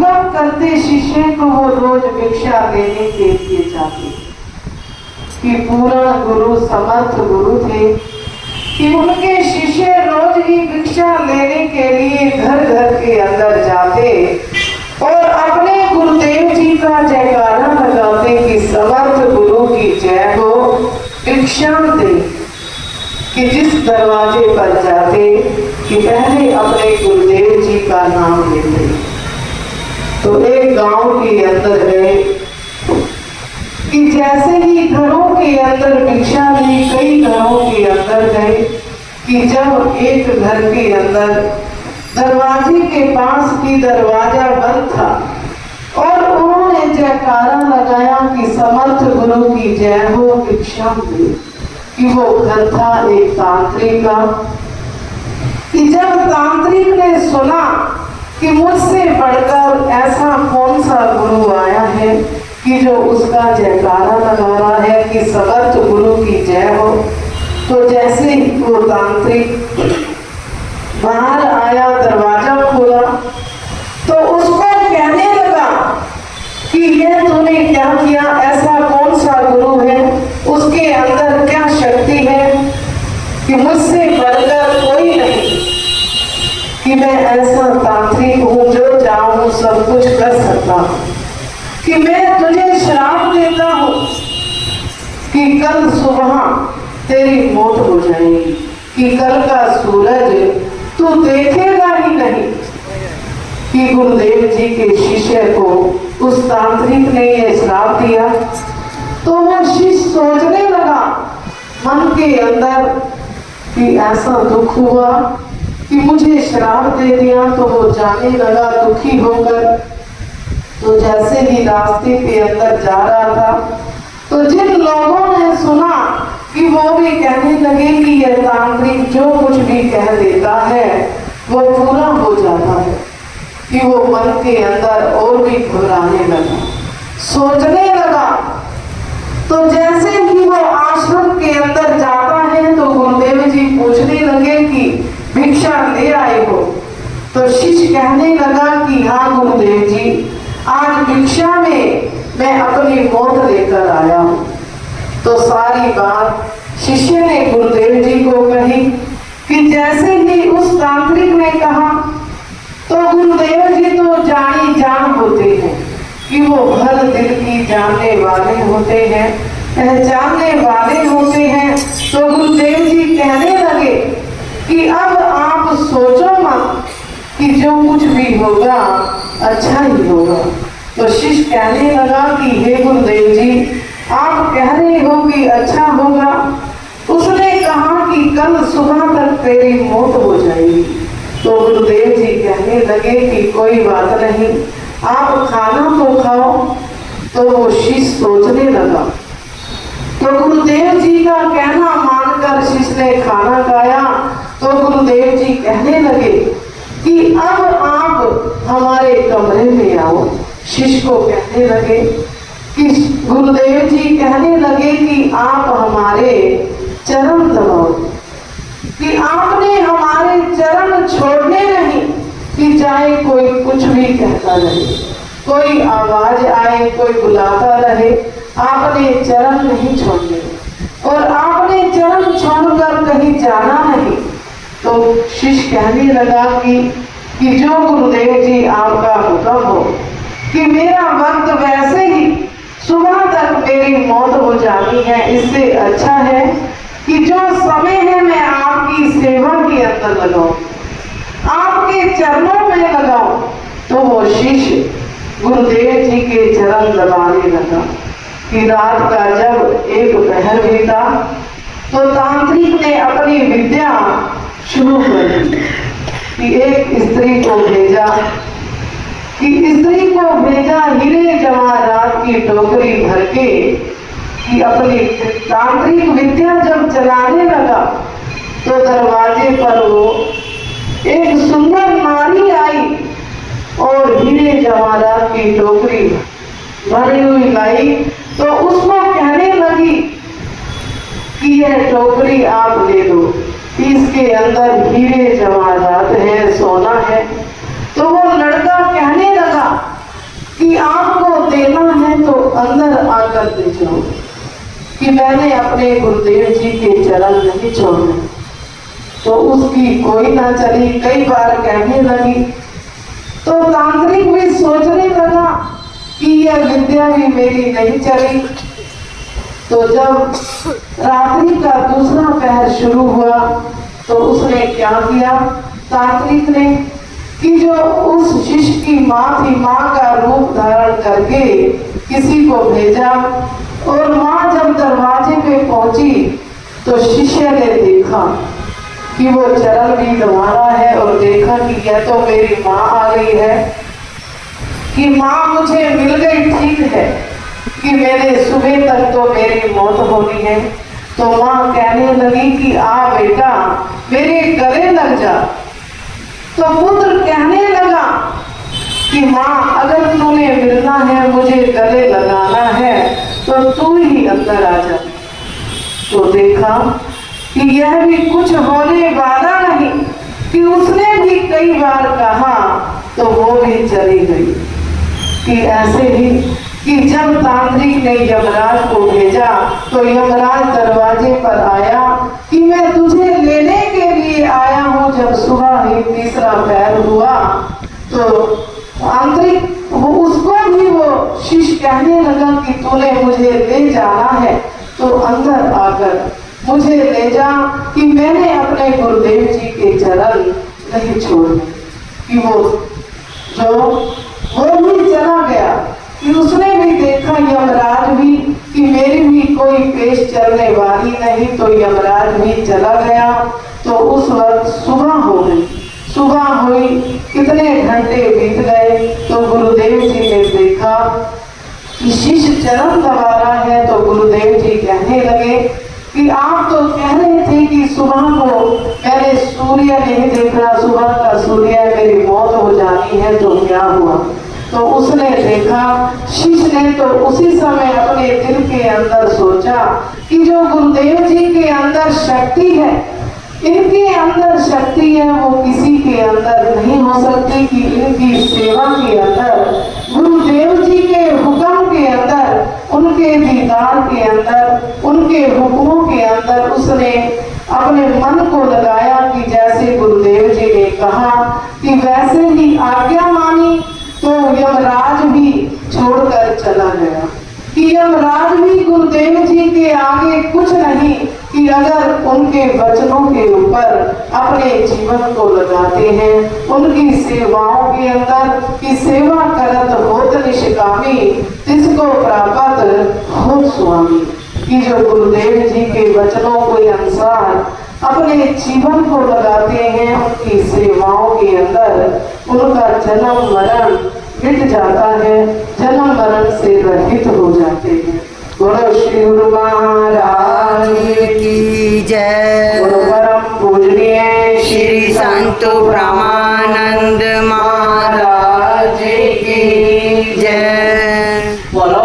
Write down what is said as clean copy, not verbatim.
जब करते शिष्य को वो रोज भिक्षा देने के लिए जाते कि पूर्ण गुरु समर्थ गुरु थे कि उनके शिष्य रोज ही भिक्षा लेने के लिए घर घर के अंदर जाते और अपने गुरुदेव जी का जयकारा लगाते कि समर्थ गुरु की जय हो, भिक्षा दे। कि जिस दरवाजे पर जाते कि पहले अपने गुरुदेव जी का नाम लेते। तो एक गांव के अंदर गए कि जैसे ही घरों के अंदर भिक्षा ली, कई घरों के अंदर गए कि जब एक घर के अंदर दरवाजे के पास की दरवाजा बंद था और उन्होंने जयकारा लगाया कि समर्थ गुरु की जय हो, भिक्षा दे। कि वो घर था एक तांत्रिक का। कि जब तांत्रिक ने सुना कि मुझसे बढ़कर ऐसा कौन सा गुरु आया है कि जो उसका जयकारा लगा रहा है कि समर्थ गुरु की जय हो, तो जैसे ही वो तांत्रिक बाहर आया, दरवाजा खोला तो उसको कहने लगा कि यह तूने क्या किया, ऐसा कौन सा गुरु है, उसके अंदर क्या शक्ति है कि मुझसे बढ़कर कोई नहीं, कि मैं ऐसा तांत्रिक हूँ जो चाहूँ सब कुछ कर सकता हूँ, कि मैं तुझे श्राप देता हूँ कि कल सुबह तेरी मौत हो जाएगी, कि कल का सूरज तू देखेगा ही नहीं। कि गुरुदेव जी के शिष्य को उस तांत्रिक ने ये श्राप दिया। तो वो शिष्य सोचने लगा मन के अंदर कि ऐसा दुख हुआ कि मुझे श्राप दे दिया। तो वो जाने लगा दुखी होकर। तो जैसे ही रास्ते के अंदर जा रहा था तो जिन लोगों ने सुना कि वो भी कहने लगे कि यह तांत्रिक जो कुछ भी कह देता है वो पूरा हो जाता है, कि वो मन के अंदर और भी घबराने लगा, सोचने लगा। तो जैसे ही वो आश्रम के अंदर जाता है तो गुरुदेव जी पूछने लगे कि भिक्षा ले आए हो। तो शिष्य कहने लगा कि हाँ गुरुदेव जी, आज भिक्षा में मैं अपनी मौत लेकर आया हूँ। तो सारी बात शिष्य ने गुरुदेव जी को कही। कि जैसे ही उस तांत्रिक ने कहा तो गुरुदेव जी तो जानी जान होते हैं कि वो हर दिल की जानने वाले होते हैं, पहचानने वाले होते हैं। तो गुरुदेव जी कहने लगे कि अब आप सोचो मत कि जो कुछ भी होगा अच्छा ही होगा। तो शिष्य कहने लगा कि हे गुरुदेव जी, आप कह रहे हो कि अच्छा होगा। उसने कहा कि कल सुबह तक तेरी मौत हो जाएगी। तो गुरुदेव जी कहने लगे कि कोई बात नहीं, आप खाना तो खाओ। तो वो शिष्य सोचने लगा। तो गुरुदेव जी का कहना मानकर शिष्य ने खाना खाया। तो गुरुदेव जी कहने लगे कि अब आप हमारे कमरे में आओ। शिष्य को कहने लगे कि गुरुदेव जी कहने लगे कि आप हमारे चरण दबाओ, कि आपने हमारे चरण छोड़ने नहीं, कि चाहे कोई कुछ भी कहता रहे, कोई आवाज आए, कोई बुलाता रहे, आपने चरण नहीं छोड़ने और आपने चरण छोड़कर कहीं जाना नहीं। तो शिष्य कहने लगा कि जो गुरुदेव जी आपका हुक्म हो, कि मेरा वक्त वैसे ही सुबह तक मेरी मौत हो जानी है, इससे अच्छा है कि जो समय है मैं आपकी सेवा के अंदर लगाऊं, आपके चरणों में लगाऊं। तो वो शिष्य गुरुदेव जी के चरण दबाने लगा। कि रात का जब एक पहर बीता तो तांत्रिक ने अपनी विद्या शुरू कर दी। कि एक स्त्री को भेजा, हीरे जवाहरात की टोकरी भर के, कि अपनी तांत्रिक विद्या जब चलाने लगा तो दरवाजे पर वो एक सुंदर नारी आई और हीरे जवाहरात की टोकरी भरी हुई लाई। तो उसको कहने लगी कि यह टोकरी आप ले लो, इसके अंदर हीरे जवाहरात है, सोना है। तो वो लड़का कहने लगा कर दे जाओ कि मैंने अपने गुरुदेव जी के चरण नहीं छोड़े। तो उसकी कोई ना चली, कई बार कहने लगी। तो तांत्रिक भी सोचने लगा कि यह विद्या भी मेरी नहीं चली। तो जब रात्रि का दूसरा पहर शुरू हुआ तो उसने क्या किया, तांत्रिक ने, कि जो उस शिष्य की माँ थी, माँ का रूप धारण करके किसी को भेजा। और माँ जब दरवाजे पे पहुंची तो शिष्य ने देखा कि वो चरण भी दबा है और देखा कि यह तो मेरी माँ आ गई है, कि माँ मुझे मिल गई, ठीक है, कि मेरे सुबह तक तो मेरी मौत होनी है। तो माँ कहने लगी कि आ बेटा मेरे गले लग जा। तो पुत्र कहने लगा कि माँ अगर तूने मिलना है, मुझे गले लगाना है, तो तू ही अंदर आ जा। तो देखा कि यह भी कुछ होने वाला नहीं, कि उसने भी कई बार कहा तो वो भी चली गई। कि ऐसे ही कि जब तांत्रिक ने यमराज को भेजा तो यमराज दरवाजे पर आया कि मैं तुझे लेने के लिए आया हूँ। जब सुबह ही तीसरा पैर हुआ तो तांत्रिक उसको भी वो शिष्य कहने लगा कि तूने मुझे ले जाना है तो अंदर आकर मुझे ले जा, कि मैंने अपने गुरुदेव जी के चरण नहीं छोड़ने। कि वो भी चला गया, कि उसने भी देखा यमराज भी कि मेरी भी कोई पेश चलने वाली नहीं, तो यमराज भी चला गया। तो उस वक्त सुबह हो गई। सुबह हुई, कितने घंटे बीत गए तो गुरुदेव जी ने देखा कि शिष्य चरण दबा रहा है। तो गुरुदेव जी कहने लगे कि आप तो कह रहे थे कि सुबह को मैंने सूर्य नहीं देखा, सुबह का सूर्य मेरी मौत हो जानी है, तो क्या हुआ। तो उसने देखा, शिष्य ने तो उसी समय अपने दिल के अंदर सोचा कि जो गुरुदेव जी के अंदर शक्ति है, इनके अंदर शक्ति है, वो किसी के अंदर नहीं हो सकती। कि इनकी सेवा के अंदर, गुरुदेव जी के हुक्म के अंदर, उनके दीदार के अंदर, उनके हुक्मों के अंदर उसने अपने मन को लगाया कि जैसे गुरुदेव जी ने कहा कि वैसे ही आज्ञा मानी। तो यमराज भी छोड़कर चला गया। कि यमराज भी गुरुदेव जी के आगे कुछ नहीं, कि अगर उनके वचनों के ऊपर अपने जीवन को लगाते हैं, उनकी सेवाओं के अंदर, कि सेवा करत होत निष्कामी, तिसको प्राप्त होत स्वामी। कि जो गुरुदेव जी के वचनों के अनुसार अपने जीवन को लगाते हैं, उनकी सेवाओं के अंदर उनका जन्म मरण मिट जाता है, जन्म मरण से रहित हो जाते हैं। बोलो श्री गुरु महाराज की जय। बोलो परम पूजनीय श्री संत ब्रह्मानंद